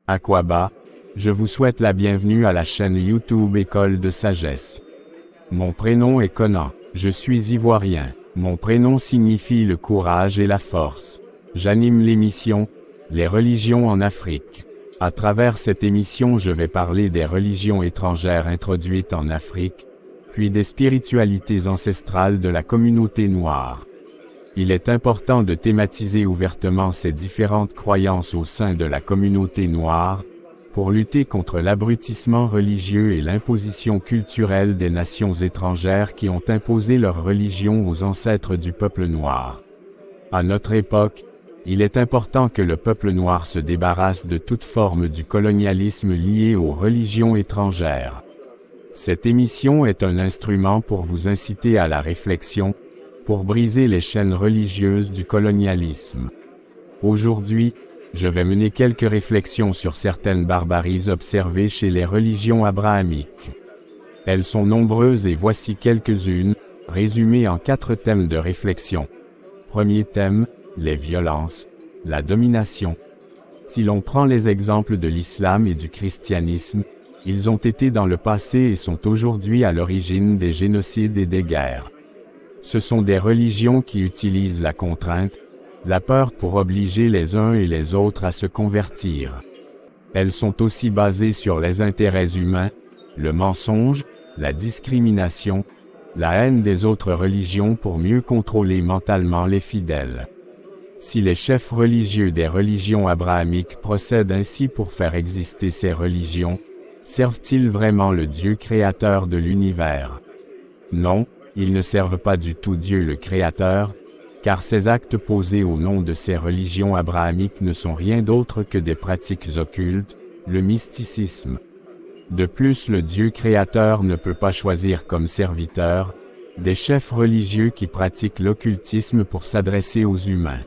Aquaba, je vous souhaite la bienvenue à la chaîne YouTube École de Sagesse. Mon prénom est Conan, je suis ivoirien. Mon prénom signifie le courage et la force. J'anime l'émission « Les religions en Afrique ». À travers cette émission je vais parler des religions étrangères introduites en Afrique, puis des spiritualités ancestrales de la communauté noire. Il est important de thématiser ouvertement ces différentes croyances au sein de la communauté noire, pour lutter contre l'abrutissement religieux et l'imposition culturelle des nations étrangères qui ont imposé leur religion aux ancêtres du peuple noir. À notre époque, il est important que le peuple noir se débarrasse de toute forme du colonialisme lié aux religions étrangères. Cette émission est un instrument pour vous inciter à la réflexion, pour briser les chaînes religieuses du colonialisme. Aujourd'hui, je vais mener quelques réflexions sur certaines barbaries observées chez les religions abrahamiques. Elles sont nombreuses et voici quelques-unes, résumées en 4 thèmes de réflexion. Premier thème, les violences, la domination. Si l'on prend les exemples de l'islam et du christianisme, ils ont été dans le passé et sont aujourd'hui à l'origine des génocides et des guerres. Ce sont des religions qui utilisent la contrainte, la peur pour obliger les uns et les autres à se convertir. Elles sont aussi basées sur les intérêts humains, le mensonge, la discrimination, la haine des autres religions pour mieux contrôler mentalement les fidèles. Si les chefs religieux des religions abrahamiques procèdent ainsi pour faire exister ces religions, servent-ils vraiment le Dieu créateur de l'univers? Non, ils ne servent pas du tout Dieu le Créateur, car ces actes posés au nom de ces religions abrahamiques ne sont rien d'autre que des pratiques occultes, le mysticisme. De plus, le Dieu créateur ne peut pas choisir comme serviteurs des chefs religieux qui pratiquent l'occultisme pour s'adresser aux humains.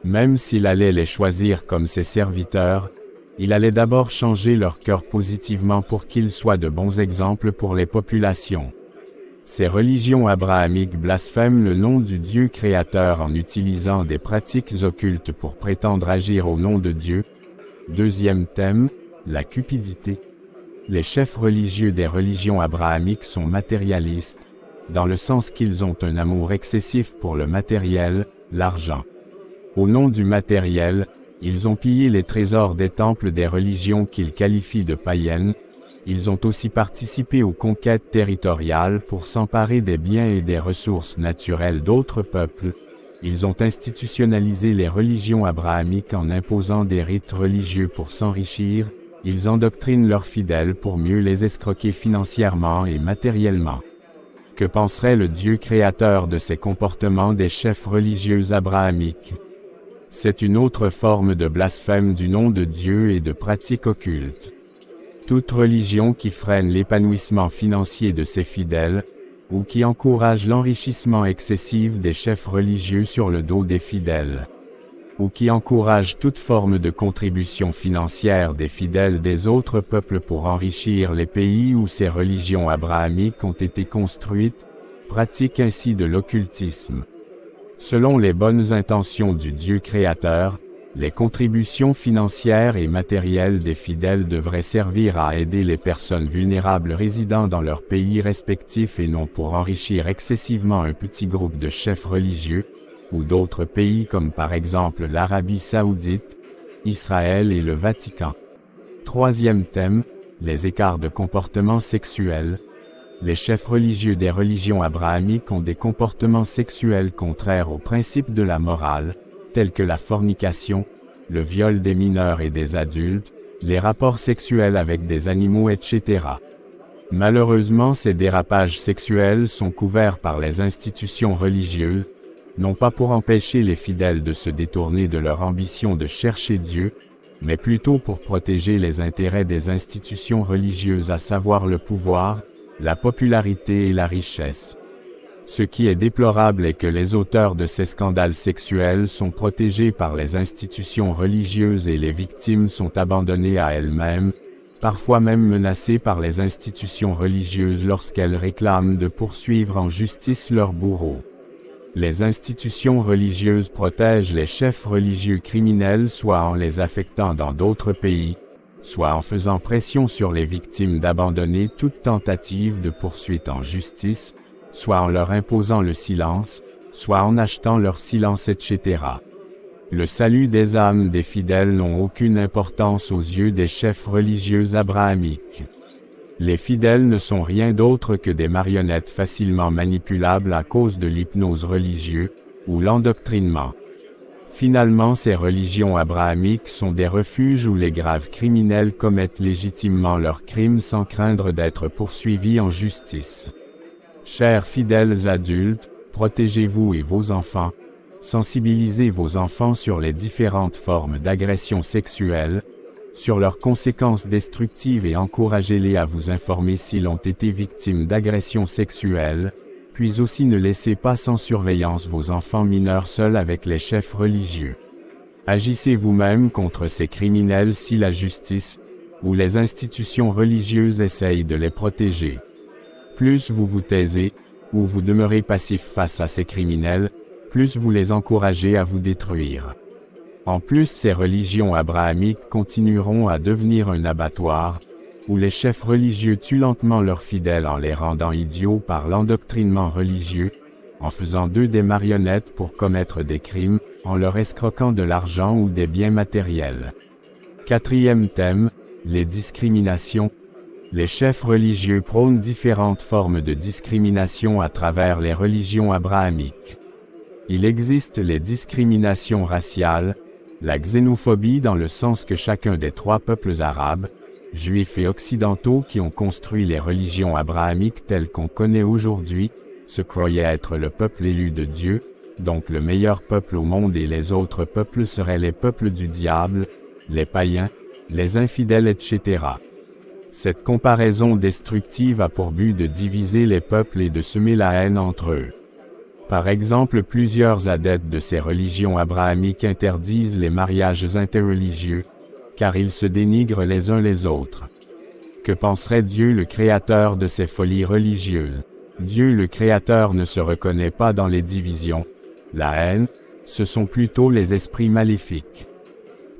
Même s'il allait les choisir comme ses serviteurs, il allait d'abord changer leur cœur positivement pour qu'ils soient de bons exemples pour les populations. Ces religions abrahamiques blasphèment le nom du Dieu créateur en utilisant des pratiques occultes pour prétendre agir au nom de Dieu. Deuxième thème, la cupidité. Les chefs religieux des religions abrahamiques sont matérialistes, dans le sens qu'ils ont un amour excessif pour le matériel, l'argent. Au nom du matériel, ils ont pillé les trésors des temples des religions qu'ils qualifient de païennes. Ils ont aussi participé aux conquêtes territoriales pour s'emparer des biens et des ressources naturelles d'autres peuples. Ils ont institutionnalisé les religions abrahamiques en imposant des rites religieux pour s'enrichir. Ils endoctrinent leurs fidèles pour mieux les escroquer financièrement et matériellement. Que penserait le Dieu créateur de ces comportements des chefs religieux abrahamiques? C'est une autre forme de blasphème du nom de Dieu et de pratiques occultes. Toute religion qui freine l'épanouissement financier de ses fidèles, ou qui encourage l'enrichissement excessif des chefs religieux sur le dos des fidèles, ou qui encourage toute forme de contribution financière des fidèles des autres peuples pour enrichir les pays où ces religions abrahamiques ont été construites, pratique ainsi de l'occultisme. Selon les bonnes intentions du Dieu créateur, les contributions financières et matérielles des fidèles devraient servir à aider les personnes vulnérables résidant dans leurs pays respectifs et non pour enrichir excessivement un petit groupe de chefs religieux, ou d'autres pays comme par exemple l'Arabie Saoudite, Israël et le Vatican. Troisième thème, les écarts de comportement sexuel. Les chefs religieux des religions abrahamiques ont des comportements sexuels contraires aux principes de la morale, tels que la fornication, le viol des mineurs et des adultes, les rapports sexuels avec des animaux, etc. Malheureusement, ces dérapages sexuels sont couverts par les institutions religieuses, non pas pour empêcher les fidèles de se détourner de leur ambition de chercher Dieu, mais plutôt pour protéger les intérêts des institutions religieuses, à savoir le pouvoir, la popularité et la richesse. Ce qui est déplorable est que les auteurs de ces scandales sexuels sont protégés par les institutions religieuses et les victimes sont abandonnées à elles-mêmes, parfois même menacées par les institutions religieuses lorsqu'elles réclament de poursuivre en justice leurs bourreaux. Les institutions religieuses protègent les chefs religieux criminels soit en les affectant dans d'autres pays, soit en faisant pression sur les victimes d'abandonner toute tentative de poursuite en justice, soit en leur imposant le silence, soit en achetant leur silence, etc. Le salut des âmes des fidèles n'ont aucune importance aux yeux des chefs religieux abrahamiques. Les fidèles ne sont rien d'autre que des marionnettes facilement manipulables à cause de l'hypnose religieuse, ou l'endoctrinement. Finalement, ces religions abrahamiques sont des refuges où les graves criminels commettent légitimement leurs crimes sans craindre d'être poursuivis en justice. Chers fidèles adultes, protégez-vous et vos enfants, sensibilisez vos enfants sur les différentes formes d'agression sexuelle, sur leurs conséquences destructives et encouragez-les à vous informer s'ils ont été victimes d'agressions sexuelles, puis aussi ne laissez pas sans surveillance vos enfants mineurs seuls avec les chefs religieux. Agissez vous-même contre ces criminels si la justice, ou les institutions religieuses essayent de les protéger. Plus vous vous taisez, ou vous demeurez passif face à ces criminels, plus vous les encouragez à vous détruire. En plus, ces religions abrahamiques continueront à devenir un abattoir, où les chefs religieux tuent lentement leurs fidèles en les rendant idiots par l'endoctrinement religieux, en faisant d'eux des marionnettes pour commettre des crimes, en leur escroquant de l'argent ou des biens matériels. Quatrième thème, les discriminations. Les chefs religieux prônent différentes formes de discrimination à travers les religions abrahamiques. Il existe les discriminations raciales, la xénophobie dans le sens que chacun des trois peuples arabes, juifs et occidentaux qui ont construit les religions abrahamiques telles qu'on connaît aujourd'hui, se croyaient être le peuple élu de Dieu, donc le meilleur peuple au monde et les autres peuples seraient les peuples du diable, les païens, les infidèles, etc. Cette comparaison destructive a pour but de diviser les peuples et de semer la haine entre eux. Par exemple, plusieurs adeptes de ces religions abrahamiques interdisent les mariages interreligieux, car ils se dénigrent les uns les autres. Que penserait Dieu le Créateur de ces folies religieuses? Dieu le Créateur ne se reconnaît pas dans les divisions. La haine, ce sont plutôt les esprits maléfiques.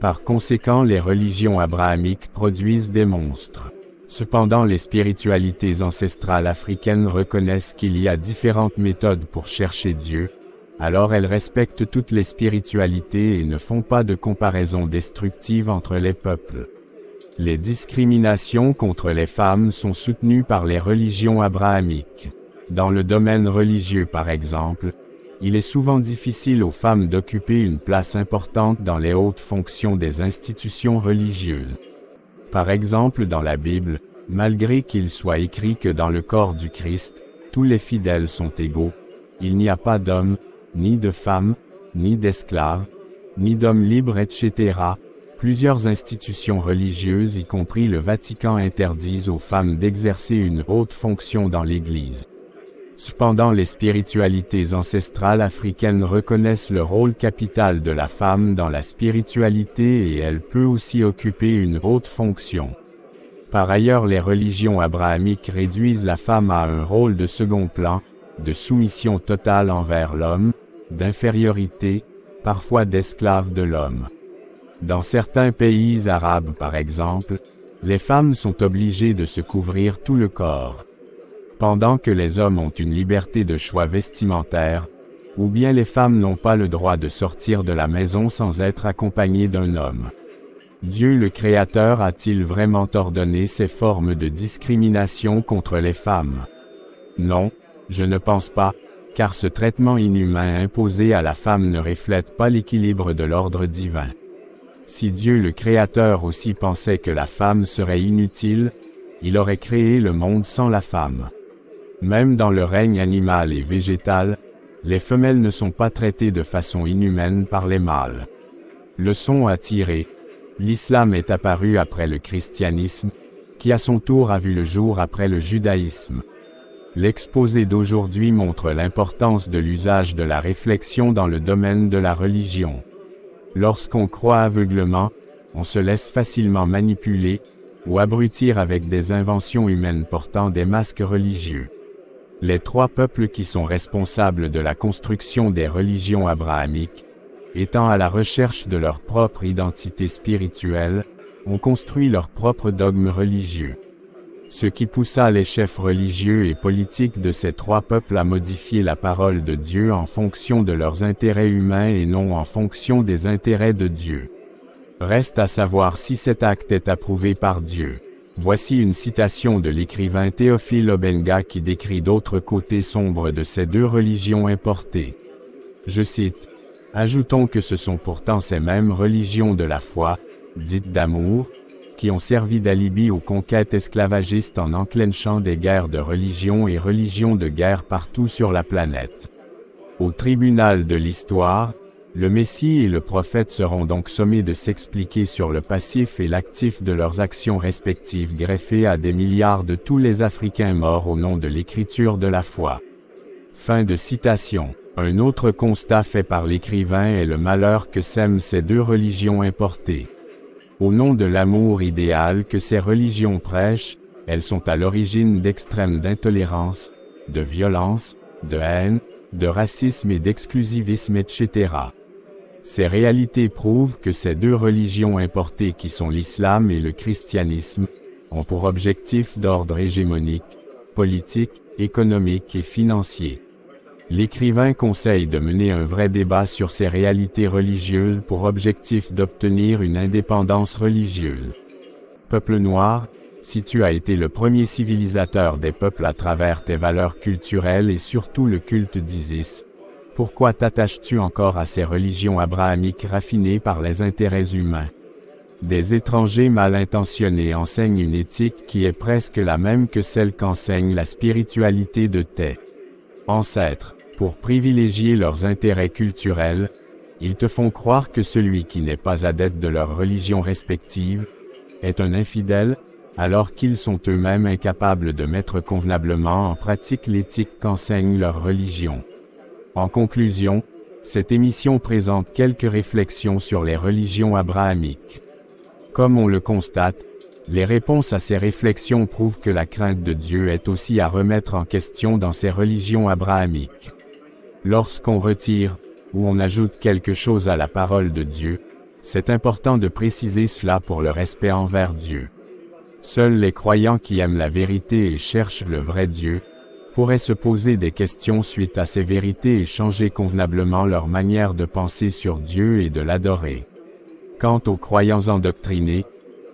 Par conséquent, les religions abrahamiques produisent des monstres. Cependant, les spiritualités ancestrales africaines reconnaissent qu'il y a différentes méthodes pour chercher Dieu, alors elles respectent toutes les spiritualités et ne font pas de comparaison destructive entre les peuples. Les discriminations contre les femmes sont soutenues par les religions abrahamiques. Dans le domaine religieux par exemple, il est souvent difficile aux femmes d'occuper une place importante dans les hautes fonctions des institutions religieuses. Par exemple dans la Bible, malgré qu'il soit écrit que dans le corps du Christ, tous les fidèles sont égaux, il n'y a pas d'hommes, ni de femmes, ni d'esclaves, ni d'hommes libres, etc. Plusieurs institutions religieuses, y compris le Vatican, interdisent aux femmes d'exercer une haute fonction dans l'Église. Cependant, les spiritualités ancestrales africaines reconnaissent le rôle capital de la femme dans la spiritualité et elle peut aussi occuper une haute fonction. Par ailleurs, les religions abrahamiques réduisent la femme à un rôle de second plan, de soumission totale envers l'homme, d'infériorité, parfois d'esclave de l'homme. Dans certains pays arabes par exemple, les femmes sont obligées de se couvrir tout le corps. Pendant que les hommes ont une liberté de choix vestimentaire, ou bien les femmes n'ont pas le droit de sortir de la maison sans être accompagnées d'un homme. Dieu le Créateur a-t-il vraiment ordonné ces formes de discrimination contre les femmes? Non, je ne pense pas, car ce traitement inhumain imposé à la femme ne reflète pas l'équilibre de l'ordre divin. Si Dieu le Créateur aussi pensait que la femme serait inutile, il aurait créé le monde sans la femme. Même dans le règne animal et végétal, les femelles ne sont pas traitées de façon inhumaine par les mâles. Leçon à tirer. L'islam est apparu après le christianisme, qui à son tour a vu le jour après le judaïsme. L'exposé d'aujourd'hui montre l'importance de l'usage de la réflexion dans le domaine de la religion. Lorsqu'on croit aveuglément, on se laisse facilement manipuler, ou abrutir avec des inventions humaines portant des masques religieux. Les trois peuples qui sont responsables de la construction des religions abrahamiques, étant à la recherche de leur propre identité spirituelle, ont construit leur propre dogme religieux. Ce qui poussa les chefs religieux et politiques de ces trois peuples à modifier la parole de Dieu en fonction de leurs intérêts humains et non en fonction des intérêts de Dieu. Reste à savoir si cet acte est approuvé par Dieu. Voici une citation de l'écrivain Théophile Obenga qui décrit d'autres côtés sombres de ces deux religions importées. Je cite, « Ajoutons que ce sont pourtant ces mêmes religions de la foi, dites d'amour, qui ont servi d'alibi aux conquêtes esclavagistes en enclenchant des guerres de religion et religions de guerre partout sur la planète. Au tribunal de l'histoire, le Messie et le prophète seront donc sommés de s'expliquer sur le passif et l'actif de leurs actions respectives greffées à des milliards de tous les Africains morts au nom de l'écriture de la foi. » Fin de citation. Un autre constat fait par l'écrivain est le malheur que sèment ces deux religions importées. Au nom de l'amour idéal que ces religions prêchent, elles sont à l'origine d'extrêmes d'intolérance, de violence, de haine, de racisme et d'exclusivisme, etc. Ces réalités prouvent que ces deux religions importées qui sont l'islam et le christianisme, ont pour objectif d'ordre hégémonique, politique, économique et financier. L'écrivain conseille de mener un vrai débat sur ces réalités religieuses pour objectif d'obtenir une indépendance religieuse. Peuple noir, si tu as été le premier civilisateur des peuples à travers tes valeurs culturelles et surtout le culte d'Isis, pourquoi t'attaches-tu encore à ces religions abrahamiques raffinées par les intérêts humains? Des étrangers mal intentionnés enseignent une éthique qui est presque la même que celle qu'enseigne la spiritualité de tes ancêtres. Pour privilégier leurs intérêts culturels, ils te font croire que celui qui n'est pas adepte de leur religion respective est un infidèle, alors qu'ils sont eux-mêmes incapables de mettre convenablement en pratique l'éthique qu'enseigne leur religion. En conclusion, cette émission présente quelques réflexions sur les religions abrahamiques. Comme on le constate, les réponses à ces réflexions prouvent que la crainte de Dieu est aussi à remettre en question dans ces religions abrahamiques. Lorsqu'on retire, ou on ajoute quelque chose à la parole de Dieu, c'est important de préciser cela pour le respect envers Dieu. Seuls les croyants qui aiment la vérité et cherchent le vrai Dieu, pourraient se poser des questions suite à ces vérités et changer convenablement leur manière de penser sur Dieu et de l'adorer. Quant aux croyants endoctrinés,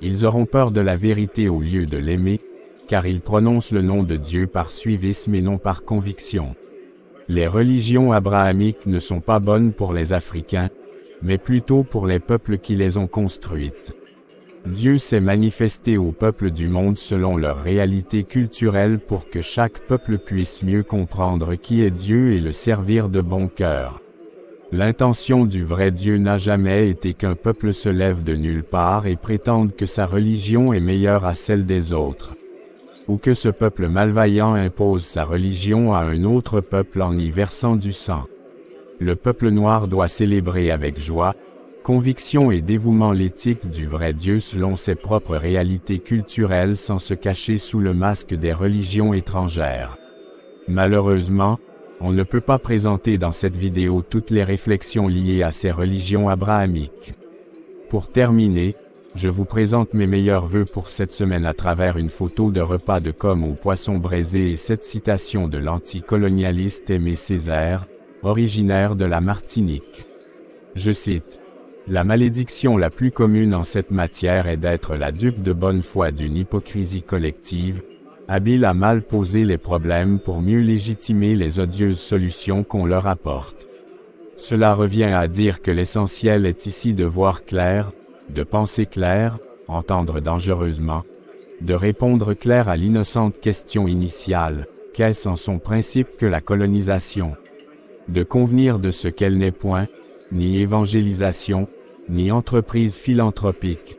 ils auront peur de la vérité au lieu de l'aimer, car ils prononcent le nom de Dieu par suivisme et non par conviction. Les religions abrahamiques ne sont pas bonnes pour les Africains, mais plutôt pour les peuples qui les ont construites. Dieu s'est manifesté aux peuples du monde selon leur réalité culturelle pour que chaque peuple puisse mieux comprendre qui est Dieu et le servir de bon cœur. L'intention du vrai Dieu n'a jamais été qu'un peuple se lève de nulle part et prétende que sa religion est meilleure à celle des autres, ou que ce peuple malveillant impose sa religion à un autre peuple en y versant du sang. Le peuple noir doit célébrer avec joie, conviction et dévouement l'éthique du vrai Dieu selon ses propres réalités culturelles sans se cacher sous le masque des religions étrangères. Malheureusement, on ne peut pas présenter dans cette vidéo toutes les réflexions liées à ces religions abrahamiques. Pour terminer, je vous présente mes meilleurs vœux pour cette semaine à travers une photo de repas de com au poisson braisé et cette citation de l'anticolonialiste Aimé Césaire, originaire de la Martinique. Je cite, « La malédiction la plus commune en cette matière est d'être la dupe de bonne foi d'une hypocrisie collective, habile à mal poser les problèmes pour mieux légitimer les odieuses solutions qu'on leur apporte. Cela revient à dire que l'essentiel est ici de voir clair, de penser clair, entendre dangereusement, de répondre clair à l'innocente question initiale, qu'est-ce en son principe que la colonisation? De convenir de ce qu'elle n'est point, ni évangélisation, ni entreprise philanthropique,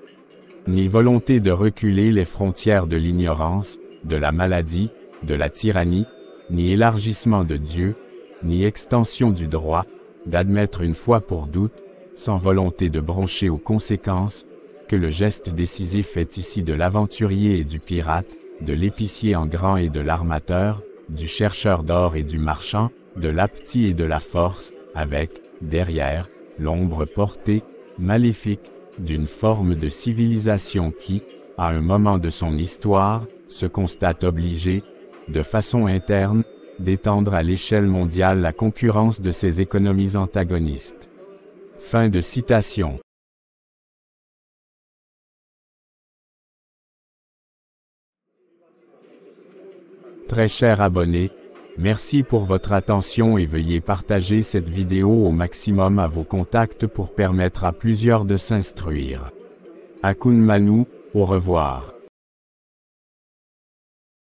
ni volonté de reculer les frontières de l'ignorance, de la maladie, de la tyrannie, ni élargissement de Dieu, ni extension du droit, d'admettre une fois pour doute, sans volonté de broncher aux conséquences, que le geste décisif est ici de l'aventurier et du pirate, de l'épicier en grand et de l'armateur, du chercheur d'or et du marchand, de l'aptise et de la force, avec, derrière, l'ombre portée, maléfique, d'une forme de civilisation qui, à un moment de son histoire, se constate obligée, de façon interne, d'étendre à l'échelle mondiale la concurrence de ses économies antagonistes. Fin de citation. Très chers abonnés, merci pour votre attention et veuillez partager cette vidéo au maximum à vos contacts pour permettre à plusieurs de s'instruire. Akun Manu, au revoir.